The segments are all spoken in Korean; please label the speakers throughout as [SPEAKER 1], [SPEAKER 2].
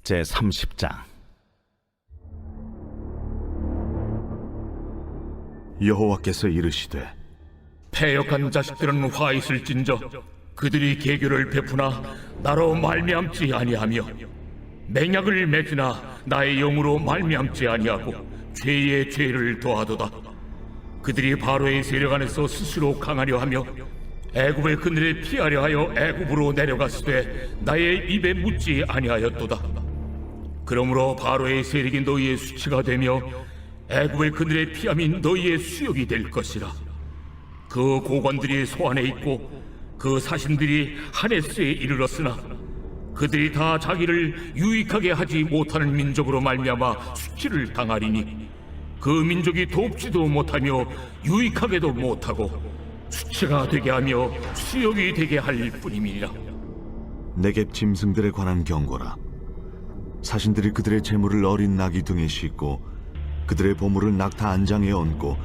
[SPEAKER 1] 제30장.
[SPEAKER 2] 여호와께서 이르시되
[SPEAKER 3] 패역한 자식들은 화 있을진저 그들이 계교를 베푸나 나로 말미암지 아니하며 맹약을 맺으나 나의 영으로 말미암지 아니하고 죄의 죄를 더하도다. 그들이 바로의 세력 안에서 스스로 강하려 하며 애굽의 그늘에 피하려 하여 애굽으로 내려갔으되 나의 입에 묻지 아니하였도다. 그러므로 바로의 세력이 너희의 수치가 되며 애굽의 그늘에 피함이 너희의 수욕이 될 것이라. 그 고관들이 소안에 있고 그 사신들이 하네스에 이르렀으나 그들이 다 자기를 유익하게 하지 못하는 민족으로 말미암아 수치를 당하리니 그 민족이 돕지도 못하며 유익하게도 못하고 수치가 되게 하며 수욕이 되게 할 뿐임이니라.
[SPEAKER 2] 네겝 짐승들에 관한 경고라. 사신들이 그들의 재물을 어린 나귀 등에 싣고 그들의 보물을 낙타 안장에 얹고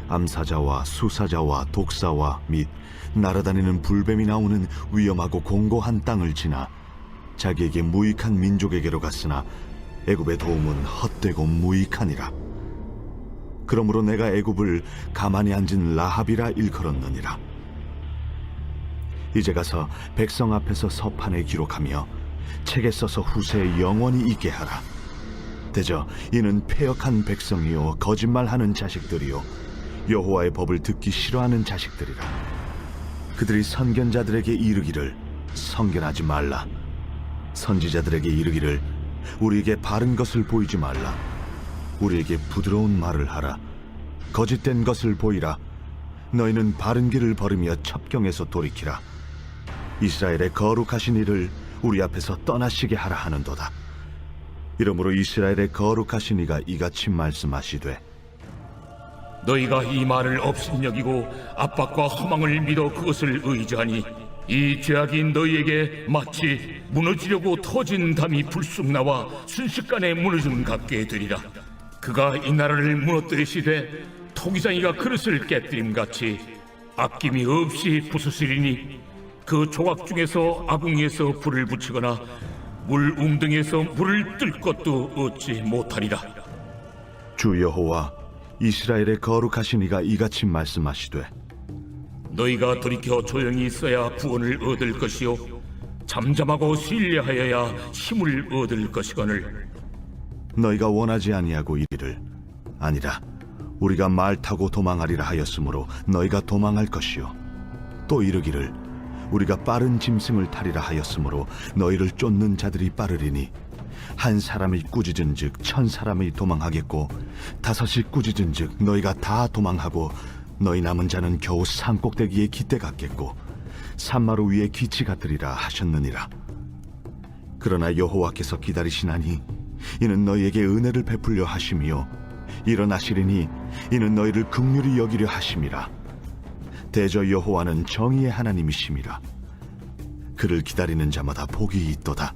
[SPEAKER 2] 암사자와 수사자와 독사와 및 날아다니는 불뱀이 나오는 위험하고 공고한 땅을 지나 자기에게 무익한 민족에게로 갔으나 애굽의 도움은 헛되고 무익하니라. 그러므로 내가 애굽을 가만히 앉은 라합이라 일컬었느니라. 이제 가서 백성 앞에서 서판에 기록하며 책에 써서 후세에 영원히 있게 하라. 대저 이는 패역한 백성이요 거짓말하는 자식들이요 여호와의 법을 듣기 싫어하는 자식들이라. 그들이 선견자들에게 이르기를 선견하지 말라. 선지자들에게 이르기를 우리에게 바른 것을 보이지 말라. 우리에게 부드러운 말을 하라. 거짓된 것을 보이라. 너희는 바른 길을 걸으며 첩경에서 돌이키라. 이스라엘의 거룩하신 이를 우리 앞에서 떠나시게 하라 하는도다. 이러므로 이스라엘의 거룩하신 이가 이같이 말씀하시되
[SPEAKER 3] 너희가 이 말을 업신여기고 압박과 허망을 믿어 그것을 의지하니 이 죄악이 너희에게 마치 무너지려고 터진 담이 불쑥 나와 순식간에 무너짐 같게 되리라. 그가 이 나라를 무너뜨리시되 토기장이가 그릇을 깨뜨림같이 아낌이 없이 부수시리니 그 조각 중에서 아궁이에서 불을 붙이거나 물 웅덩이에서 물을 뜰 것도 얻지 못하리라.
[SPEAKER 2] 주 여호와 이스라엘의 거룩하신 이가 이같이 말씀하시되
[SPEAKER 3] 너희가 돌이켜 조용히 있어야 구원을 얻을 것이요 잠잠하고 신뢰하여야 힘을 얻을 것이거늘
[SPEAKER 2] 너희가 원하지 아니하고 이르기를 아니라 우리가 말 타고 도망하리라 하였으므로 너희가 도망할 것이요 또 이르기를 우리가 빠른 짐승을 타리라 하였으므로 너희를 쫓는 자들이 빠르리니 한 사람이 꾸짖은즉 1000사람이 도망하겠고 5이 꾸짖은즉 너희가 다 도망하고 너희 남은 자는 겨우 산꼭대기에 깃대 같겠고 산마루 위에 기치 같으리라 하셨느니라. 그러나 여호와께서 기다리시나니 이는 너희에게 은혜를 베풀려 하심이요 일어나시리니 이는 너희를 긍휼히 여기려 하심이라. 대저 여호와는 정의의 하나님이심이라. 그를 기다리는 자마다 복이 있도다.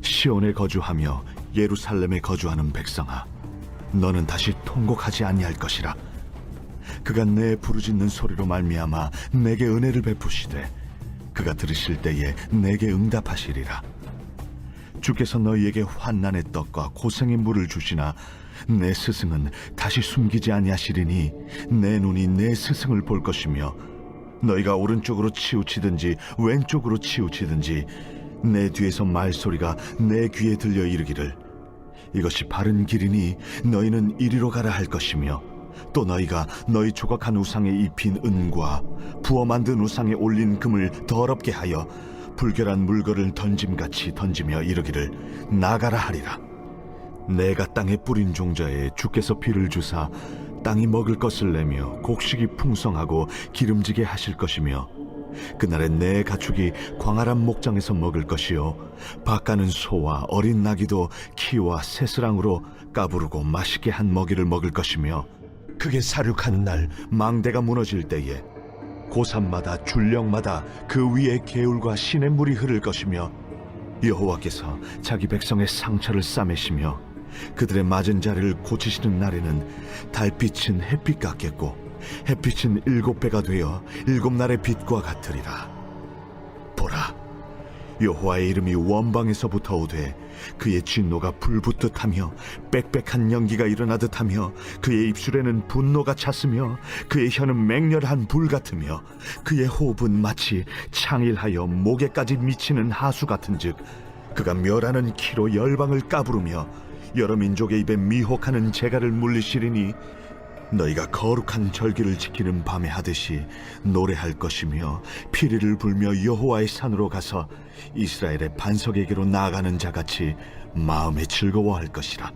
[SPEAKER 2] 시온에 거주하며 예루살렘에 거주하는 백성아, 너는 다시 통곡하지 아니할 것이라. 그가 내 부르짖는 소리로 말미암아 내게 은혜를 베푸시되 그가 들으실 때에 내게 응답하시리라. 주께서 너희에게 환난의 떡과 고생의 물을 주시나 내 스승은 다시 숨기지 아니하시리니 내 눈이 내 스승을 볼 것이며 너희가 오른쪽으로 치우치든지 왼쪽으로 치우치든지 내 뒤에서 말소리가 내 귀에 들려 이르기를 이것이 바른 길이니 너희는 이리로 가라 할 것이며 또 너희가 너희 조각한 우상에 입힌 은과 부어 만든 우상에 올린 금을 더럽게 하여 불결한 물건을 던짐같이 던지며 이르기를 나가라 하리라. 내가 땅에 뿌린 종자에 주께서 비를 주사 땅이 먹을 것을 내며 곡식이 풍성하고 기름지게 하실 것이며 그날에 내 가축이 광활한 목장에서 먹을 것이요 밭가는 소와 어린 나귀도 키와 새스랑으로 까부르고 맛있게 한 먹이를 먹을 것이며 그게 사륙하는 날 망대가 무너질 때에 고산마다 줄령마다 그 위에 개울과 시냇물이 흐를 것이며 여호와께서 자기 백성의 상처를 싸매시며 그들의 맞은 자리를 고치시는 날에는 달빛은 햇빛 같겠고 햇빛은 7배가 되어 7날의 빛과 같으리라. 보라, 여호와의 이름이 원방에서부터 오되 그의 진노가 불붙듯하며 빽빽한 연기가 일어나듯하며 그의 입술에는 분노가 찼으며 그의 혀는 맹렬한 불 같으며 그의 호흡은 마치 창일하여 목에까지 미치는 하수 같은즉 그가 멸하는 키로 열방을 까부르며 여러 민족의 입에 미혹하는 재갈을 물리시리니 너희가 거룩한 절기를 지키는 밤에 하듯이 노래할 것이며 피리를 불며 여호와의 산으로 가서 이스라엘의 반석에게로 나아가는 자같이 마음에 즐거워할 것이라.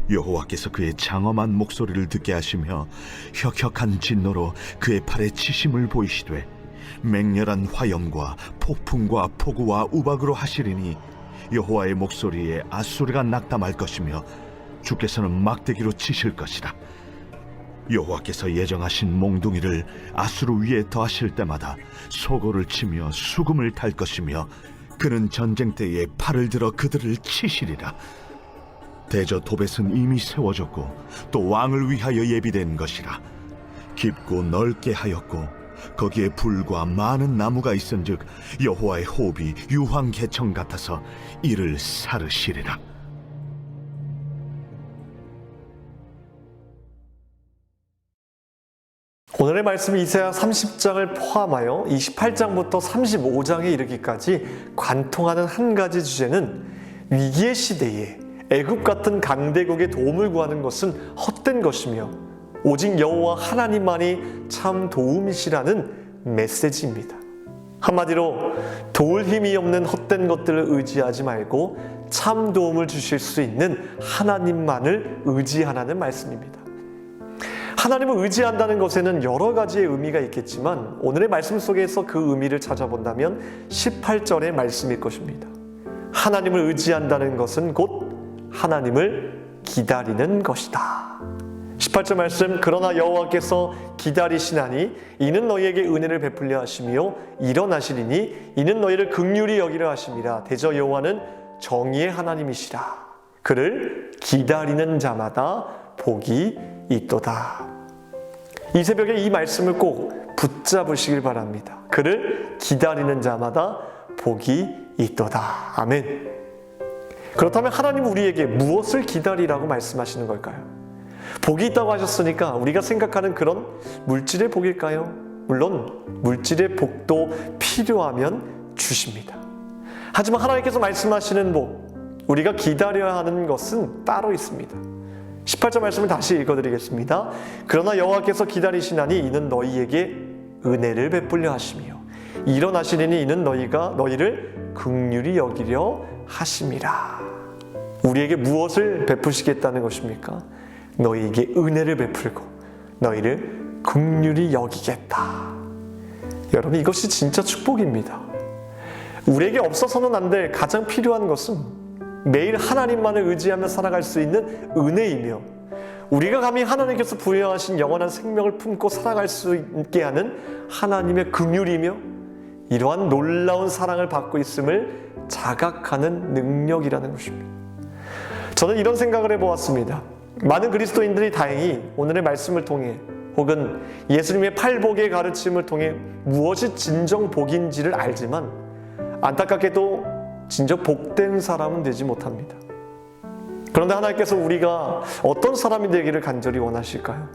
[SPEAKER 2] 여호와께서 그의 장엄한 목소리를 듣게 하시며 혁혁한 진노로 그의 팔에 치심을 보이시되 맹렬한 화염과 폭풍과 폭우와 우박으로 하시리니 여호와의 목소리에 앗수르가 낙담할 것이며 주께서는 막대기로 치실 것이라. 여호와께서 예정하신 몽둥이를 앗수르 위에 더하실 때마다 소고를 치며 수금을 탈 것이며 그는 전쟁 때에 팔을 들어 그들을 치시리라. 대저 도벳은 이미 세워졌고 또 왕을 위하여 예비된 것이라. 깊고 넓게 하였고 거기에 불과 많은 나무가 있은즉 여호와의 호흡이 유황 개청 같아서 이를 사르시리라.
[SPEAKER 1] 오늘의 말씀은 이사야 30장을 포함하여 28장부터 35장에 이르기까지 관통하는 한 가지 주제는 위기의 시대에 애굽 같은 강대국의 도움을 구하는 것은 헛된 것이며 오직 여호와 하나님만이 참 도움이시라는 메시지입니다. 한마디로 도울 힘이 없는 헛된 것들을 의지하지 말고 참 도움을 주실 수 있는 하나님만을 의지하라는 말씀입니다. 하나님을 의지한다는 것에는 여러 가지의 의미가 있겠지만 오늘의 말씀 속에서 그 의미를 찾아본다면 18절의 말씀일 것입니다. 하나님을 의지한다는 것은 곧 하나님을 기다리는 것이다. 18절 말씀, 그러나 여호와께서 기다리시나니 이는 너희에게 은혜를 베풀려 하시며 일어나시리니 이는 너희를 긍휼히 여기려 하심이라. 대저 여호와는 정의의 하나님이시라. 그를 기다리는 자마다 복이 있도다. 이 새벽에 이 말씀을 꼭 붙잡으시길 바랍니다. 그를 기다리는 자마다 복이 있도다. 아멘. 그렇다면 하나님은 우리에게 무엇을 기다리라고 말씀하시는 걸까요? 복이 있다고 하셨으니까 우리가 생각하는 그런 물질의 복일까요? 물론 물질의 복도 필요하면 주십니다. 하지만 하나님께서 말씀하시는 복, 우리가 기다려야 하는 것은 따로 있습니다. 18절 말씀을 다시 읽어드리겠습니다. 그러나 여호와께서 기다리시나니 이는 너희에게 은혜를 베풀려 하시며 일어나시리니 이는 너희를 긍휼히 여기려 하심이라. 우리에게 무엇을 베푸시겠다는 것입니까? 너희에게 은혜를 베풀고 너희를 긍휼히 여기겠다. 여러분, 이것이 진짜 축복입니다. 우리에게 없어서는 안 될 가장 필요한 것은 매일 하나님만을 의지하며 살아갈 수 있는 은혜이며 우리가 감히 하나님께서 부여하신 영원한 생명을 품고 살아갈 수 있게 하는 하나님의 긍휼이며 이러한 놀라운 사랑을 받고 있음을 자각하는 능력이라는 것입니다. 저는 이런 생각을 해보았습니다. 많은 그리스도인들이 다행히 오늘의 말씀을 통해 혹은 예수님의 팔복의 가르침을 통해 무엇이 진정 복인지를 알지만 안타깝게도 진정 복된 사람은 되지 못합니다. 그런데 하나님께서 우리가 어떤 사람이 되기를 간절히 원하실까요?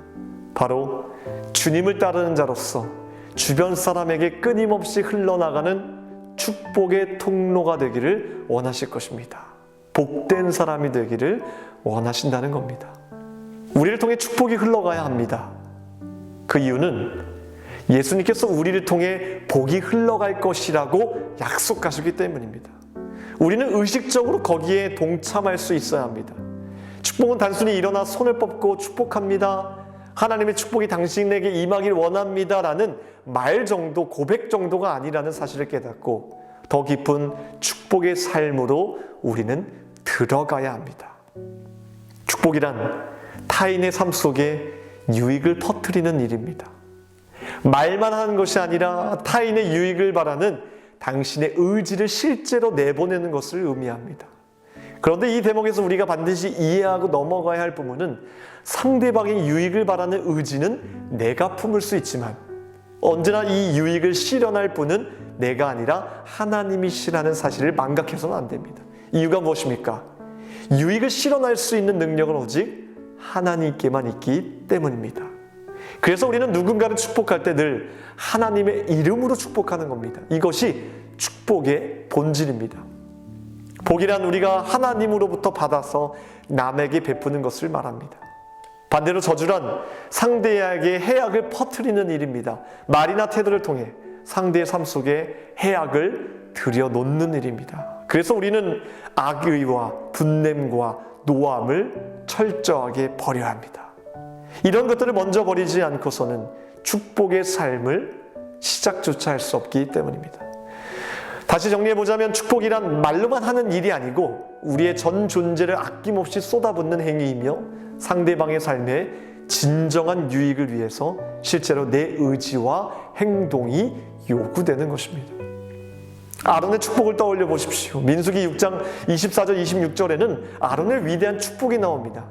[SPEAKER 1] 바로 주님을 따르는 자로서 주변 사람에게 끊임없이 흘러나가는 축복의 통로가 되기를 원하실 것입니다. 복된 사람이 되기를 원하신다는 겁니다. 우리를 통해 축복이 흘러가야 합니다. 그 이유는 예수님께서 우리를 통해 복이 흘러갈 것이라고 약속하셨기 때문입니다. 우리는 의식적으로 거기에 동참할 수 있어야 합니다. 축복은 단순히 일어나 손을 뻗고 축복합니다. 하나님의 축복이 당신에게 임하길 원합니다. 라는 말 정도, 고백 정도가 아니라는 사실을 깨닫고 더 깊은 축복의 삶으로 우리는 들어가야 합니다. 축복이란 타인의 삶 속에 유익을 퍼뜨리는 일입니다. 말만 하는 것이 아니라 타인의 유익을 바라는 당신의 의지를 실제로 내보내는 것을 의미합니다. 그런데 이 대목에서 우리가 반드시 이해하고 넘어가야 할 부분은 상대방의 유익을 바라는 의지는 내가 품을 수 있지만 언제나 이 유익을 실현할 분은 내가 아니라 하나님이시라는 사실을 망각해서는 안 됩니다. 이유가 무엇입니까? 유익을 실현할 수 있는 능력은 오직 하나님께만 있기 때문입니다. 그래서 우리는 누군가를 축복할 때 늘 하나님의 이름으로 축복하는 겁니다. 이것이 축복의 본질입니다. 복이란 우리가 하나님으로부터 받아서 남에게 베푸는 것을 말합니다. 반대로 저주란 상대에게 해악을 퍼뜨리는 일입니다. 말이나 태도를 통해 상대의 삶 속에 해악을 들여놓는 일입니다. 그래서 우리는 악의와 분냄과 노함을 철저하게 버려야 합니다. 이런 것들을 먼저 버리지 않고서는 축복의 삶을 시작조차 할 수 없기 때문입니다. 다시 정리해보자면 축복이란 말로만 하는 일이 아니고 우리의 전 존재를 아낌없이 쏟아붓는 행위이며 상대방의 삶에 진정한 유익을 위해서 실제로 내 의지와 행동이 요구되는 것입니다. 아론의 축복을 떠올려 보십시오. 민수기 6장 24절 26절에는 아론의 위대한 축복이 나옵니다.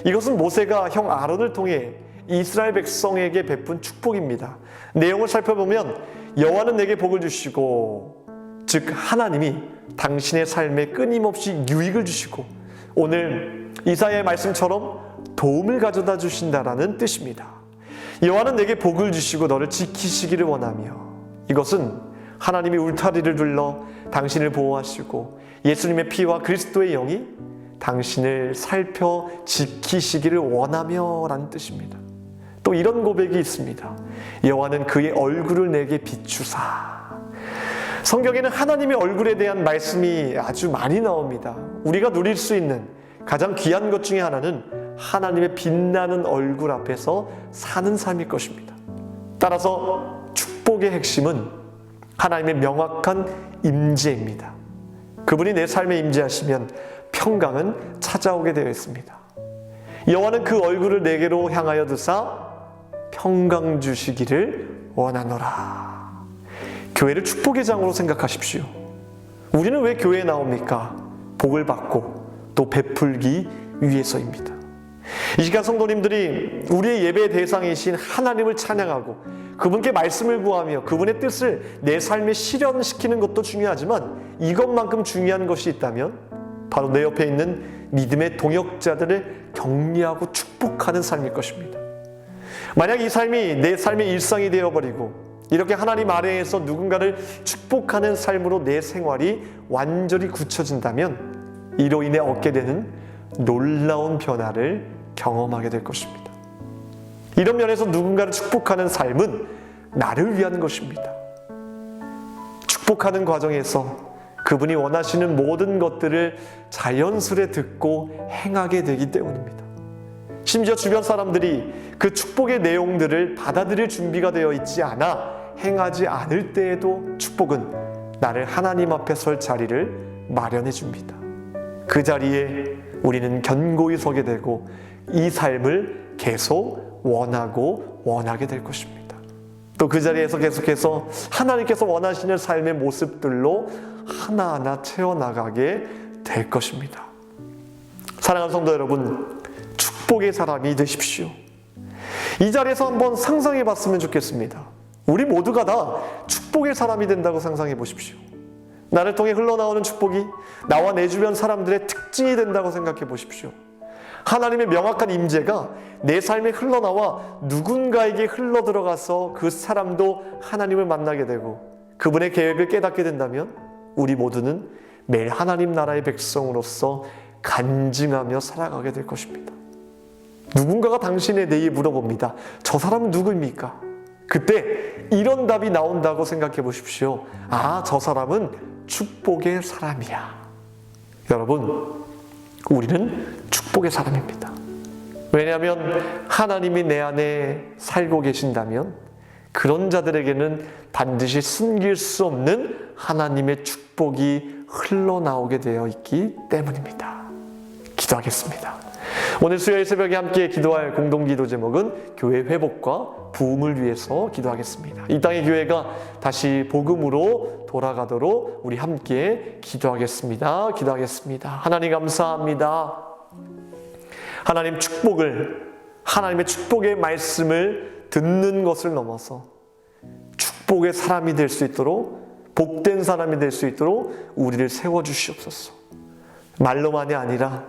[SPEAKER 1] 이것은 모세가 형 아론을 통해 이스라엘 백성에게 베푼 축복입니다. 내용을 살펴보면 여호와는 내게 복을 주시고, 즉 하나님이 당신의 삶에 끊임없이 유익을 주시고 오늘 이사야의 말씀처럼 도움을 가져다 주신다라는 뜻입니다. 여호와는 내게 복을 주시고 너를 지키시기를 원하며, 이것은 하나님이 울타리를 둘러 당신을 보호하시고 예수님의 피와 그리스도의 영이 당신을 살펴 지키시기를 원하며 라는 뜻입니다. 또 이런 고백이 있습니다. 여호와는 그의 얼굴을 내게 비추사. 성경에는 하나님의 얼굴에 대한 말씀이 아주 많이 나옵니다. 우리가 누릴 수 있는 가장 귀한 것 중에 하나는 하나님의 빛나는 얼굴 앞에서 사는 삶일 것입니다. 따라서 축복의 핵심은 하나님의 명확한 임재입니다. 그분이 내 삶에 임재하시면 평강은 찾아오게 되어 있습니다. 여호와는 그 얼굴을 내게로 향하여 드사 평강 주시기를 원하노라. 교회를 축복의 장으로 생각하십시오. 우리는 왜 교회에 나옵니까? 복을 받고 또 베풀기 위해서입니다. 이 시간 성도님들이 우리의 예배의 대상이신 하나님을 찬양하고 그분께 말씀을 구하며 그분의 뜻을 내 삶에 실현시키는 것도 중요하지만 이것만큼 중요한 것이 있다면 바로 내 옆에 있는 믿음의 동역자들을 격려하고 축복하는 삶일 것입니다. 만약 이 삶이 내 삶의 일상이 되어버리고 이렇게 하나님 아래에서 누군가를 축복하는 삶으로 내 생활이 완전히 굳혀진다면 이로 인해 얻게 되는 놀라운 변화를 경험하게 될 것입니다. 이런 면에서 누군가를 축복하는 삶은 나를 위한 것입니다. 축복하는 과정에서 그분이 원하시는 모든 것들을 자연스레 듣고 행하게 되기 때문입니다. 심지어 주변 사람들이 그 축복의 내용들을 받아들일 준비가 되어 있지 않아 행하지 않을 때에도 축복은 나를 하나님 앞에 설 자리를 마련해 줍니다. 그 자리에 우리는 견고히 서게 되고 이 삶을 계속 원하게 될 것입니다. 또 그 자리에서 계속해서 하나님께서 원하시는 삶의 모습들로 하나하나 채워나가게 될 것입니다. 사랑하는 성도 여러분, 축복의 사람이 되십시오. 이 자리에서 한번 상상해 봤으면 좋겠습니다. 우리 모두가 다 축복의 사람이 된다고 상상해 보십시오. 나를 통해 흘러나오는 축복이 나와 내 주변 사람들의 특징이 된다고 생각해 보십시오. 하나님의 명확한 임재가 내 삶에 흘러나와 누군가에게 흘러들어가서 그 사람도 하나님을 만나게 되고 그분의 계획을 깨닫게 된다면 우리 모두는 매일 하나님 나라의 백성으로서 간증하며 살아가게 될 것입니다. 누군가가 당신에 대해 물어봅니다. 저 사람은 누구입니까? 그때 이런 답이 나온다고 생각해 보십시오. 아, 저 사람은 축복의 사람이야. 여러분, 우리는 축복의 사람입니다. 왜냐하면 하나님이 내 안에 살고 계신다면 그런 자들에게는 반드시 숨길 수 없는 하나님의 축복이 흘러나오게 되어 있기 때문입니다. 기도하겠습니다. 오늘 수요일 새벽에 함께 기도할 공동기도 제목은 교회 회복과 부흥을 위해서 기도하겠습니다. 이 땅의 교회가 다시 복음으로 돌아가도록 우리 함께 기도하겠습니다. 하나님 감사합니다. 하나님 하나님의 축복의 말씀을 듣는 것을 넘어서 축복의 사람이 될 수 있도록 복된 사람이 될 수 있도록 우리를 세워주시옵소서. 말로만이 아니라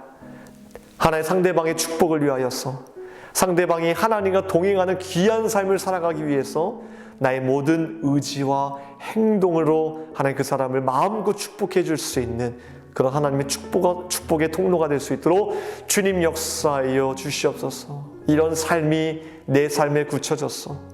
[SPEAKER 1] 하나의 상대방의 축복을 위하여서, 상대방이 하나님과 동행하는 귀한 삶을 살아가기 위해서 나의 모든 의지와 행동으로 하나님 그 사람을 마음껏 축복해 줄 수 있는 그런 하나님의 축복의 통로가 될 수 있도록 주님 역사하여 주시옵소서. 이런 삶이 내 삶에 굳혀졌어.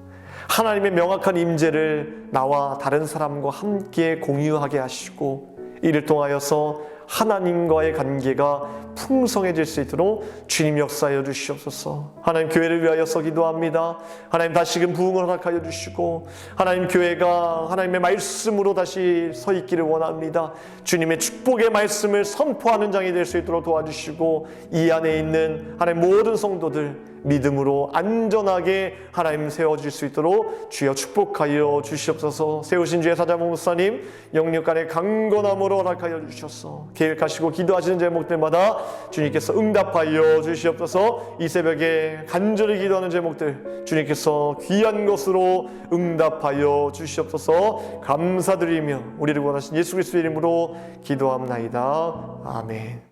[SPEAKER 1] 하나님의 명확한 임재를 나와 다른 사람과 함께 공유하게 하시고, 이를 통하여서 하나님과의 관계가 풍성해질 수 있도록 주님 역사하여 주시옵소서. 하나님, 교회를 위하여서 기도합니다. 하나님, 다시금 부흥을 허락하여 주시고, 하나님, 교회가 하나님의 말씀으로 다시 서 있기를 원합니다. 주님의 축복의 말씀을 선포하는 장이 될 수 있도록 도와주시고, 이 안에 있는 하나님 모든 성도들 믿음으로 안전하게 하나님 세워질 수 있도록 주여 축복하여 주시옵소서. 세우신 주의 사자목 목사님 영육간의 강건함으로 허락하여 주셔서 계획하시고 기도하시는 제목들마다 주님께서 응답하여 주시옵소서. 이 새벽에 간절히 기도하는 제목들 주님께서 귀한 것으로 응답하여 주시옵소서. 감사드리며 우리를 원하신 예수 그리스도의 이름으로 기도합나이다. 아멘.